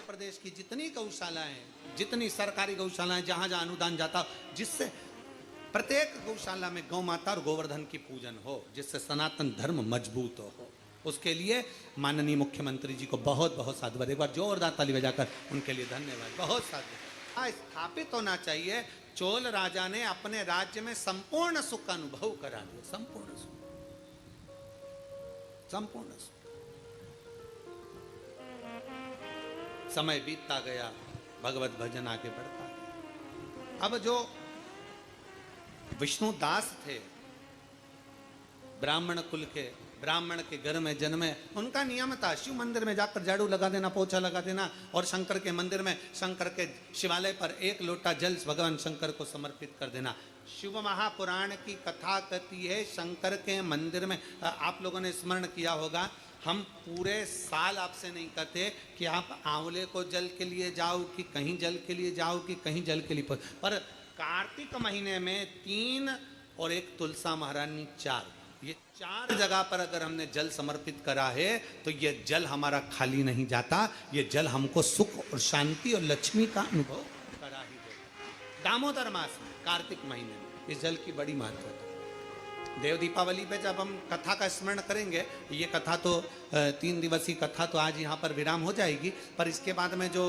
प्रदेश की जितनी गौशालाएं, जितनी सरकारी गौशालाएं, जहां जहां अनुदान जाता, जिससे प्रत्येक गौशाला में गौ माता और गोवर्धन की पूजन हो, जिससे सनातन धर्म मजबूत हो, उसके लिए माननीय मुख्यमंत्री जी को बहुत बहुत साधुवाद। एक बार जोरदार ताली बजाकर उनके लिए धन्यवाद, बहुत साधुवाद। स्थापित होना चाहिए। चोल राजा ने अपने राज्य में संपूर्ण सुख का अनुभव करा दिया, संपूर्ण सुख, संपूर्ण सुख। समय बीतता गया, भगवत भजन आगे बढ़ता गया। अब जो विष्णुदास थे, ब्राह्मण कुल के, ब्राह्मण के घर में जन्मे, उनका नियम था शिव मंदिर में जाकर झाड़ू लगा देना, पोछा लगा देना, और शंकर के मंदिर में, शंकर के शिवालय पर एक लोटा जल भगवान शंकर को समर्पित कर देना। शिव महापुराण की कथा कहती है, शंकर के मंदिर में, आप लोगों ने स्मरण किया होगा, हम पूरे साल आपसे नहीं कहते कि आप आंवले को जल के लिए जाओ, कि कहीं जल के लिए जाओ, कि कहीं जल के लिए, पर कार्तिक महीने में 3 और 1 तुलसा महारानी 4, ये 4 जगह पर अगर हमने जल समर्पित करा है तो ये जल हमारा खाली नहीं जाता, ये जल हमको सुख और शांति और लक्ष्मी का अनुभव करा ही देता। दामोदर मास में, कार्तिक महीने में इस जल की बड़ी महत्वता। देव दीपावली पे जब हम कथा का स्मरण करेंगे, ये कथा तो 3 दिवसीय कथा तो आज यहाँ पर विराम हो जाएगी, पर इसके बाद में जो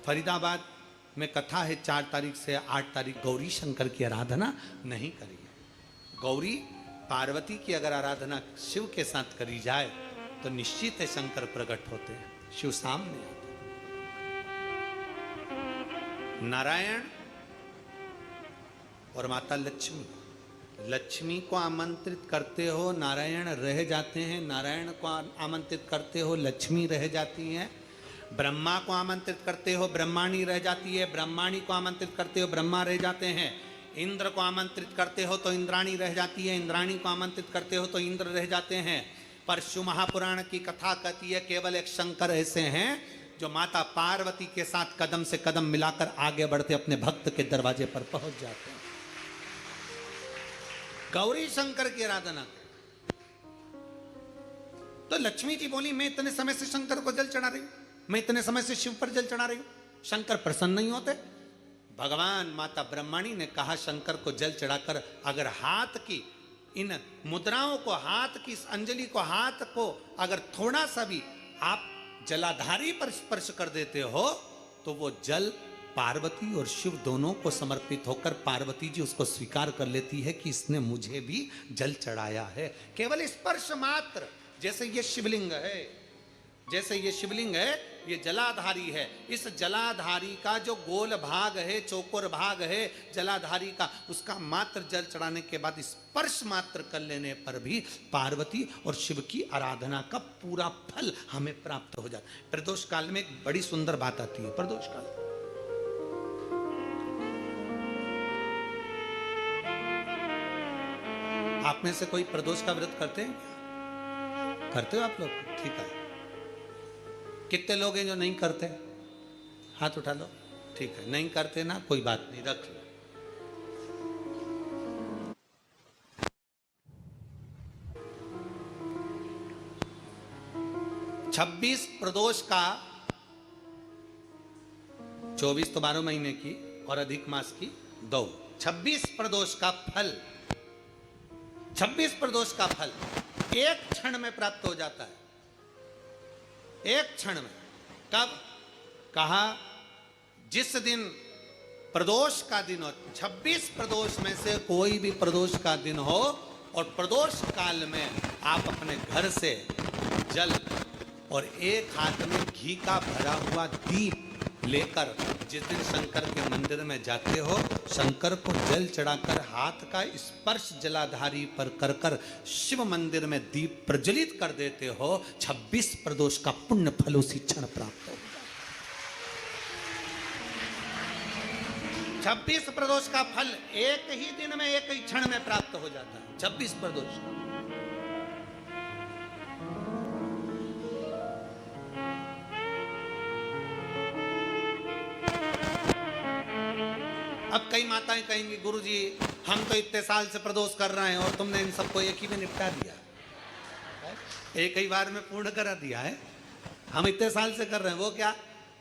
फरीदाबाद में कथा है 4 तारीख से 8 तारीख, गौरी शंकर की आराधना नहीं करी है। गौरी पार्वती की अगर आराधना शिव के साथ करी जाए तो निश्चित है शंकर प्रकट होते हैं, शिव सामने आते हैं। नारायण और माता लक्ष्मी, लक्ष्मी को आमंत्रित करते हो, नारायण रह जाते हैं, नारायण को आमंत्रित करते हो, लक्ष्मी रह जाती हैं। ब्रह्मा को आमंत्रित करते हो, ब्रह्माणी रह जाती है, ब्रह्माणी को आमंत्रित करते हो, ब्रह्मा रह जाते हैं। इंद्र को आमंत्रित करते हो तो इंद्राणी रह जाती है, इंद्राणी को आमंत्रित करते हो तो इंद्र रह जाते हैं। पर शिव महापुराण की कथा कहती है केवल एक शंकर ऐसे हैं जो माता पार्वती के साथ कदम से कदम मिलाकर आगे बढ़ते अपने भक्त के दरवाजे पर पहुंच जाते हैं। गौरी शंकर की आराधना। तो लक्ष्मी जी बोली, मैं इतने समय से शंकर को जल चढ़ा रही हूं, मैं इतने समय से शिव पर जल चढ़ा रही हूं, शंकर प्रसन्न नहीं होते। भगवान माता ब्रह्मणी ने कहा, शंकर को जल चढ़ाकर अगर हाथ की इन मुद्राओं को, हाथ की इस अंजलि को, हाथ को अगर थोड़ा सा भी आप जलाधारी पर स्पर्श कर देते हो तो वो जल पार्वती और शिव दोनों को समर्पित होकर पार्वती जी उसको स्वीकार कर लेती है कि इसने मुझे भी जल चढ़ाया है। केवल स्पर्श मात्र, जैसे ये शिवलिंग है, जैसे ये शिवलिंग है, ये जलाधारी है। इस जलाधारी का जो गोल भाग है, चौकोर भाग है जलाधारी का, उसका मात्र जल चढ़ाने के बाद स्पर्श मात्र कर लेने पर भी पार्वती और शिव की आराधना का पूरा फल हमें प्राप्त हो जाता है। प्रदोष काल में एक बड़ी सुंदर बात आती है। प्रदोष काल आप में से कोई प्रदोष का व्रत करते हैं? करते हो आप लोग? ठीक है। कितने लोग हैं जो नहीं करते? हाथ उठा लो। ठीक है, नहीं करते ना, कोई बात नहीं, रख लो। छब्बीस प्रदोष का, 24 तो 12 महीने की और अधिक मास की 2, 26 प्रदोष का फल, 26 प्रदोष का फल एक क्षण में प्राप्त हो जाता है। एक क्षण में। कब? कहा जिस दिन प्रदोष का दिन हो, 26 प्रदोष में से कोई भी प्रदोष का दिन हो और प्रदोष काल में आप अपने घर से जल और एक हाथ में घी का भरा हुआ दीप लेकर जिस दिन शंकर के मंदिर में जाते हो, शंकर को जल चढ़ाकर हाथ का स्पर्श जलाधारी पर कर कर शिव मंदिर में दीप प्रज्वलित कर देते हो, 26 प्रदोष का पुण्य फल उसी क्षण प्राप्त हो। 26 प्रदोष का फल एक ही दिन में, एक ही क्षण में प्राप्त हो जाता है। 26 प्रदोष का। अब कई माताएं कहेंगी, गुरुजी हम तो इतने साल से प्रदोष कर रहे हैं और तुमने इन सबको एक ही में निपटा दिया, एक ही बार में पूर्ण करा दिया है। हम इतने साल से कर रहे हैं, वो क्या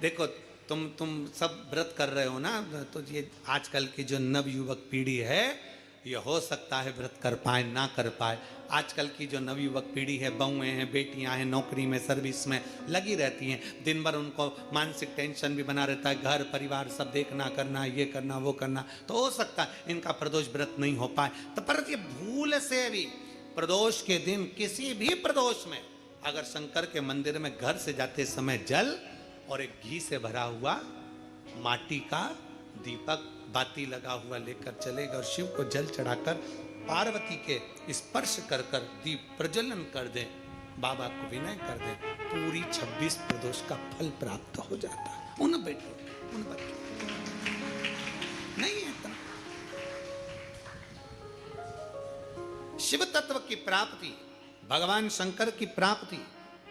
देखो तुम सब व्रत कर रहे हो ना, तो ये आजकल की जो नवयुवक पीढ़ी है, ये हो सकता है व्रत कर पाए ना कर पाए। आजकल की जो नवयुवक पीढ़ी है, बहुएं हैं, बेटियां हैं, नौकरी में, सर्विस में लगी रहती हैं, दिन भर उनको मानसिक टेंशन भी बना रहता है, घर परिवार सब देखना करना, ये करना वो करना, तो हो सकता है इनका प्रदोष व्रत नहीं हो पाए। तो पर ये भूल से भी प्रदोष के दिन, किसी भी प्रदोष में अगर शंकर के मंदिर में घर से जाते समय जल और एक घी से भरा हुआ माटी का दीपक बाती लगा हुआ लेकर चलेगा और शिव को जल चढ़ाकर पार्वती के स्पर्श कर कर दीप प्रज्वलन कर दें, बाबा को विनय कर दें, पूरी 26 प्रदोष का फल प्राप्त हो जाता है। उन बेटों उन बच्चों नहीं है इतना। शिव तत्व की प्राप्ति, भगवान शंकर की प्राप्ति,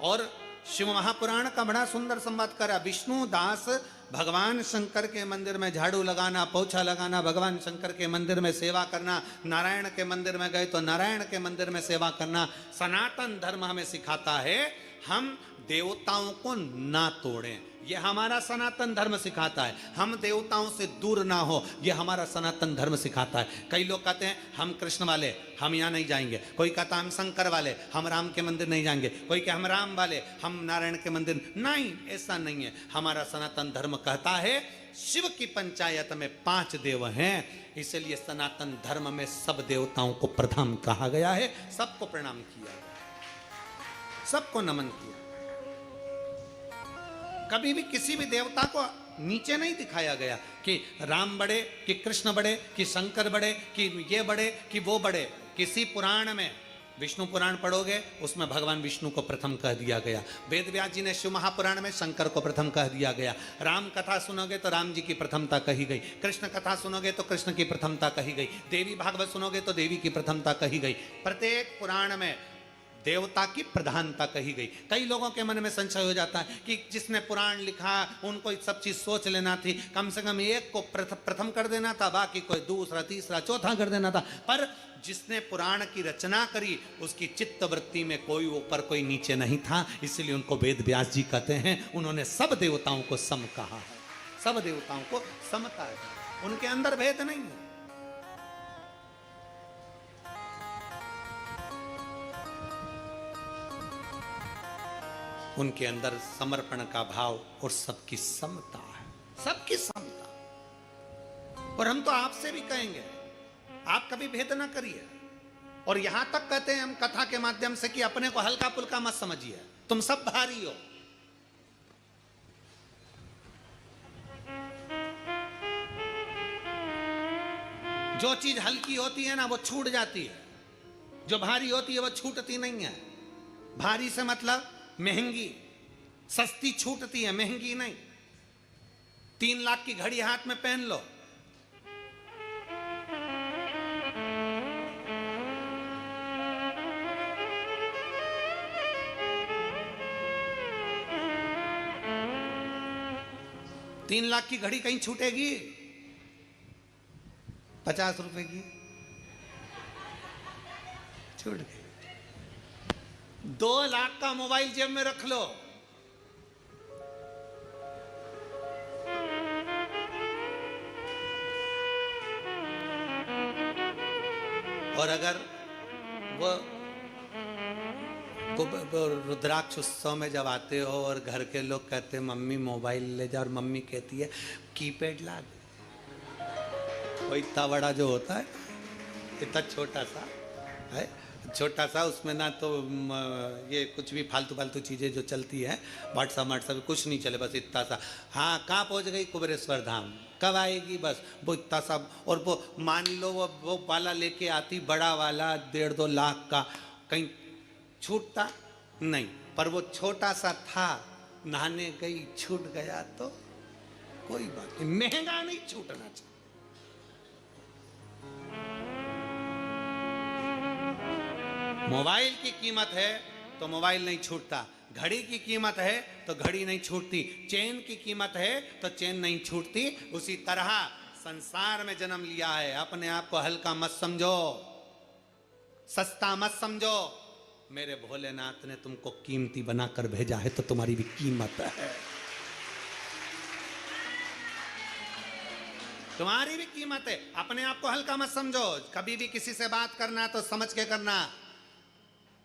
और शिव महापुराण का बड़ा सुंदर संवाद करा। विष्णु दास भगवान शंकर के मंदिर में झाड़ू लगाना, पोछा लगाना, भगवान शंकर के मंदिर में सेवा करना, नारायण के मंदिर में गए तो नारायण के मंदिर में सेवा करना। सनातन धर्म हमें सिखाता है हम देवताओं को ना तोड़ें, ये हमारा सनातन धर्म सिखाता है। हम देवताओं से दूर ना हो, ये हमारा सनातन धर्म सिखाता है। कई लोग कहते हैं हम कृष्ण वाले हम यहाँ नहीं जाएंगे, कोई कहता हम शंकर वाले हम राम के मंदिर नहीं जाएंगे, कोई कहे हम राम वाले हम नारायण के मंदिर नहीं। ऐसा नहीं है। हमारा सनातन धर्म कहता है शिव की पंचायत में 5 देव हैं, इसलिए सनातन धर्म में सब देवताओं को प्रथम कहा गया है, सबको प्रणाम किया गया, सबको नमन किया। कभी भी किसी भी देवता को नीचे नहीं दिखाया गया कि राम बड़े कि कृष्ण बड़े कि शंकर बड़े कि ये बड़े कि वो बड़े। किसी पुराण में, विष्णु पुराण पढ़ोगे उसमें भगवान विष्णु को प्रथम कह दिया गया, वेद व्यास जी ने शिव महापुराण में शंकर को प्रथम कह दिया गया, राम कथा सुनोगे तो राम जी की प्रथमता कही गई, कृष्ण कथा सुनोगे तो कृष्ण की प्रथमता कही गई, देवी भागवत सुनोगे तो देवी की प्रथमता कही गई। प्रत्येक पुराण में देवता की प्रधानता कही गई। कई लोगों के मन में संशय हो जाता है कि जिसने पुराण लिखा उनको सब चीज सोच लेना थी, कम से कम एक को प्रथम कर देना था, बाकी कोई दूसरा तीसरा चौथा कर देना था। पर जिसने पुराण की रचना करी उसकी चित्त वृत्ति में कोई ऊपर कोई नीचे नहीं था, इसलिए उनको वेद व्यास जी कहते हैं उन्होंने सब देवताओं को सम कहा है, सब देवताओं को समता है, उनके अंदर भेद नहीं है। उनके अंदर समर्पण का भाव और सबकी समता है, सबकी समता। और हम तो आपसे भी कहेंगे आप कभी भेद ना करिए, और यहां तक कहते हैं हम कथा के माध्यम से कि अपने को हल्का पुल्का मत समझिए, तुम सब भारी हो। जो चीज हल्की होती है ना वो छूट जाती है, जो भारी होती है वो छूटती नहीं है। भारी से मतलब महंगी, सस्ती छूटती है, महंगी नहीं। 3 लाख की घड़ी हाथ में पहन लो, तीन लाख की घड़ी कहीं छूटेगी? 50 रुपए की छूट गई। 2 लाख का मोबाइल जेब में रख लो, और अगर वो रुद्राक्ष उत्सव में जब आते हो और घर के लोग कहते हैं मम्मी मोबाइल ले जा, और मम्मी कहती है कीपैड ला दे। वो इतना बड़ा जो होता है, इतना छोटा सा है, छोटा सा, उसमें ना तो ये कुछ भी फालतू फालतू चीज़ें जो चलती है, व्हाट्सअप कुछ नहीं चले, बस इतना सा। हाँ, कहाँ पहुँच गई? कुबेरेश्वर धाम। कब आएगी? बस वो इतना सा। और वो मान लो वो वाला लेके आती, बड़ा वाला 1.5-2 लाख का, कहीं छूटता नहीं। पर वो छोटा सा था, नहाने गई छूट गया तो कोई बात नहीं, महंगा नहीं छूटना चाहिए। मोबाइल की कीमत है तो मोबाइल नहीं छूटता, घड़ी की कीमत है तो घड़ी नहीं छूटती, चेन की कीमत है तो चेन नहीं छूटती। उसी तरह संसार में जन्म लिया है, अपने आप को हल्का मत समझो, सस्ता मत समझो। मेरे भोलेनाथ ने तुमको कीमती बनाकर भेजा है तो तुम्हारी भी कीमत है। तुम्हारी भी कीमत है। अपने आप को हल्का मत समझो। कभी भी किसी से बात करना तो समझ के करना,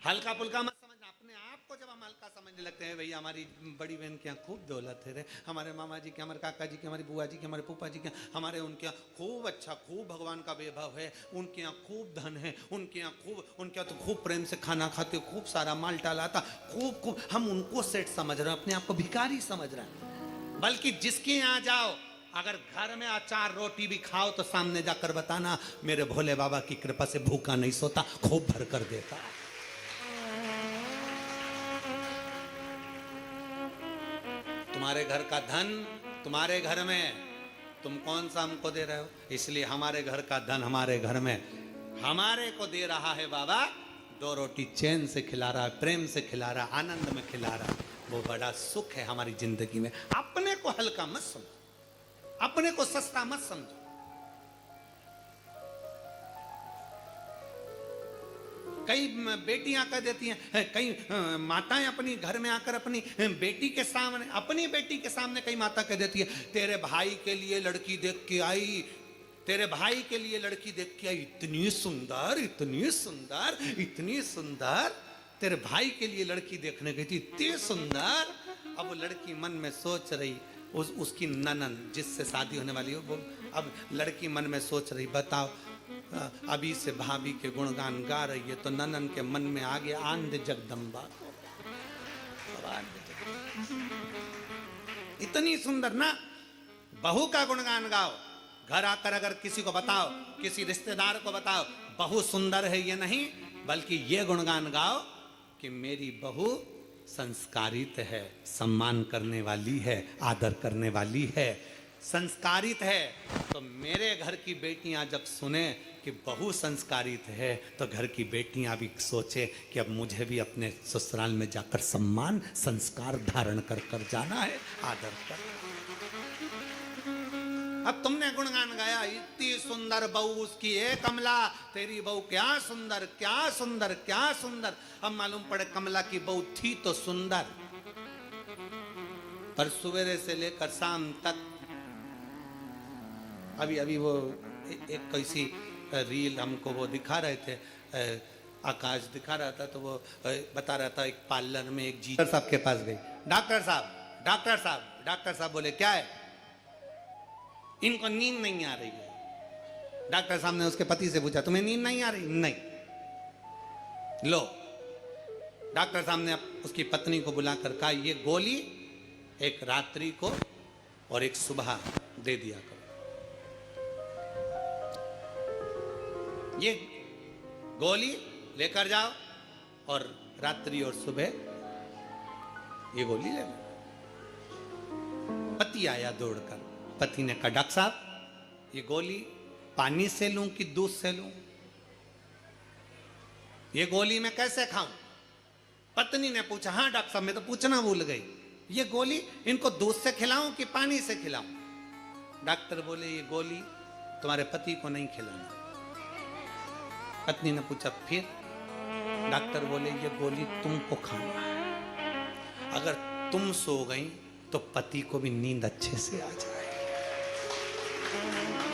हल्का पुल्का मत समझना। अपने आप को जब हम हल्का समझने लगते हैं, भैया हमारी बड़ी बहन के यहाँ खूब दौलत है रे, हमारे मामा जी के, हमारे काका जी के, हमारी बुआ जी के, हमारे फूफा जी के, हमारे उनके यहाँ खूब अच्छा, खूब भगवान का वैभव है, उनके यहाँ खूब धन है, उनके यहाँ खूब, उनके यहाँ तो खूब प्रेम से खाना खाते, खूब सारा माल टालाता, खूब खूब। हम उनको सेठ समझ रहे हैं, अपने आप को भिखारी समझ रहे हैं। बल्कि जिसके यहाँ जाओ, अगर घर में अचार रोटी भी खाओ तो सामने जाकर बताना, मेरे भोले बाबा की कृपा से भूखा नहीं सोता, खूब भर कर देता। तुम्हारे घर का धन तुम्हारे घर में, तुम कौन सा हमको दे रहे हो? इसलिए हमारे घर का धन हमारे घर में हमारे को दे रहा है बाबा, 2 रोटी चैन से खिला रहा है, प्रेम से खिला रहा है, आनंद में खिला रहा है। वो बड़ा सुख है हमारी जिंदगी में। अपने को हल्का मत समझो, अपने को सस्ता मत समझो। कई बेटियां कह देती हैं, कई माताएं अपनी घर में आकर अपनी बेटी के सामने, अपनी बेटी के सामने कई माता कह देती है, तेरे भाई के लिए लड़की देख के आई, तेरे भाई के लिए लड़की देख के आई, इतनी सुंदर, इतनी सुंदर, इतनी सुंदर, तेरे भाई के लिए लड़की देखने गई थी, इतनी सुंदर। अब वो लड़की मन में सोच रही, उसकी ननन जिससे शादी होने वाली हो, वो अब लड़की मन में सोच रही, बताओ अभी से भाभी के गुणगान गा रही है तो ननन के मन में आ गया आंध जगदम्बा, इतनी सुंदर ना, बहू का गुणगान गाओ। घर आकर अगर किसी को बताओ, किसी रिश्तेदार को बताओ, बहू सुंदर है, ये नहीं, बल्कि ये गुणगान गाओ कि मेरी बहू संस्कारित है, सम्मान करने वाली है, आदर करने वाली है, संस्कारित है। तो मेरे घर की बेटियां जब सुने कि बहू संस्कारित है, तो घर की बेटियां भी सोचे कि अब मुझे भी अपने ससुराल में जाकर सम्मान संस्कार धारण कर कर जाना है, आदर कर। अब तुमने गुणगान गाया, इतनी सुंदर बहू उसकी है कमला, तेरी बहू क्या सुंदर, क्या सुंदर, क्या सुंदर। अब मालूम पड़े कमला की बहू थी तो सुंदर, पर सवेरे से लेकर शाम तक, अभी अभी वो एक कैसी रील हमको वो दिखा रहे थे, आकाश दिखा रहा था, तो वो बता रहा था एक पार्लर में एक जी साहब के पास गई, डॉक्टर साहब, डॉक्टर साहब, डॉक्टर साहब बोले क्या है, इनको नींद नहीं आ रही है। डॉक्टर साहब ने उसके पति से पूछा, तुम्हें नींद नहीं आ रही? नहीं। लो, डॉक्टर साहब ने उसकी पत्नी को बुलाकर कहा, ये गोली एक रात्रि को और एक सुबह दे दिया करो, ये गोली लेकर जाओ और रात्रि और सुबह ये गोली ले लो। पति आया दौड़कर, पति ने कहा, डॉक्टर साहब ये गोली पानी से लूं कि दूध से लूं, ये गोली मैं कैसे खाऊं? पत्नी ने पूछा, हाँ डॉक्टर साहब मैं तो पूछना भूल गई, ये गोली इनको दूध से खिलाऊं कि पानी से खिलाऊं? डॉक्टर बोले, ये गोली तुम्हारे पति को नहीं खिलाना। पत्नी ने पूछा फिर? डॉक्टर बोले, ये गोली तुमको खाना है, अगर तुम सो गई तो पति को भी नींद अच्छे से आ जाए।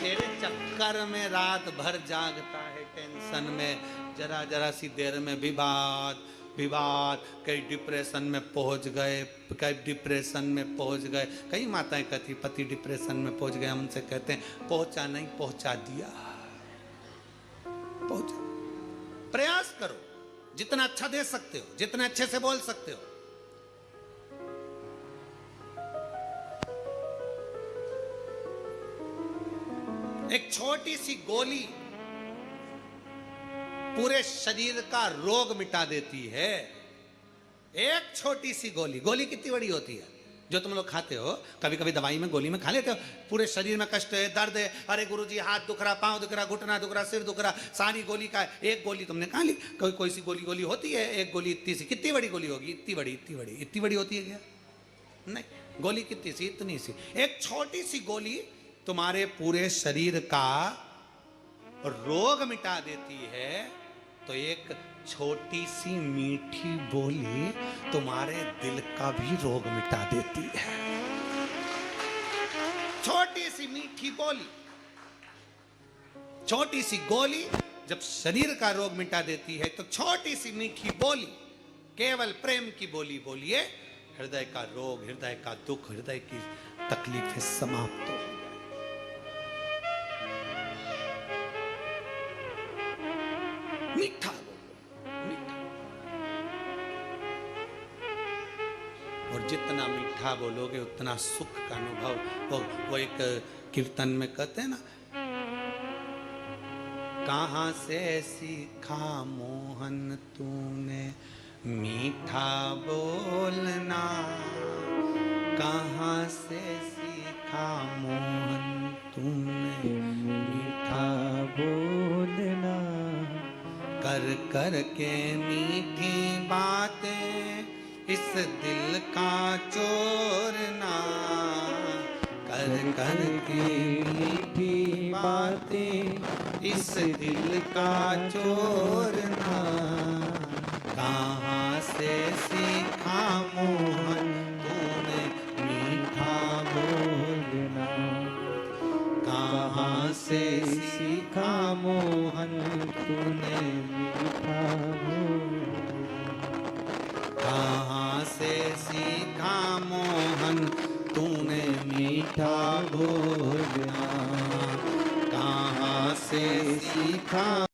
तेरे चक्कर में रात भर जागता है, टेंशन में, जरा जरा सी देर में विवाद विवाद, कई डिप्रेशन में पहुंच गए, कई डिप्रेशन में पहुंच गए। कई माताएं कहती पति डिप्रेशन में पहुंच गए, हमसे कहते हैं पहुंचा नहीं, पहुंचा दिया, पहुंचा। प्रयास करो, जितना अच्छा दे सकते हो, जितने अच्छे से बोल सकते हो। एक छोटी सी गोली पूरे शरीर का रोग मिटा देती है। एक छोटी सी गोली, गोली कितनी बड़ी होती है जो तुम लोग खाते हो, कभी कभी दवाई में गोली में खा लेते हो, पूरे शरीर में कष्ट है, दर्द है, अरे गुरुजी हाथ दुख रहा, पांव दुख रहा, घुटना दुख रहा, सिर दुख रहा, सारी गोली का एक गोली तुमने खा ली। कोई सी गोली गोली होती है, एक गोली इतनी सी, कितनी बड़ी गोली होगी? इतनी बड़ी, इतनी बड़ी, इतनी बड़ी होती है क्या? नहीं, गोली कितनी सी? इतनी सी। एक छोटी सी गोली तुम्हारे पूरे शरीर का रोग मिटा देती है, तो एक छोटी सी मीठी बोली तुम्हारे दिल का भी रोग मिटा देती है। छोटी सी मीठी बोली छोटी सी गोली जब शरीर का रोग मिटा देती है, तो छोटी सी मीठी बोली, केवल प्रेम की बोली बोलिए, हृदय का रोग, हृदय का दुख, हृदय की तकलीफें समाप्त हो। मीठा बोलो, मीठा। और जितना मीठा बोलोगे उतना सुख का अनुभव। वो एक कीर्तन में कहते हैं ना, कहां से सीखा मोहन तूने मीठा बोलना, कहां से सीखा मोहन तूने मीठा बोलना, कर कर के मीठी बातें इस दिल का चोरना, कर कर के मीठी बातें इस दिल का चोरना, कहाँ से सीखा मोहन तूने मीठा बोलना, कहाँ से सीखा मोहन तूने मीठा बोलना, कहाँ से सीखा मोहन तूने मीठा बोलना, कहाँ से सीखा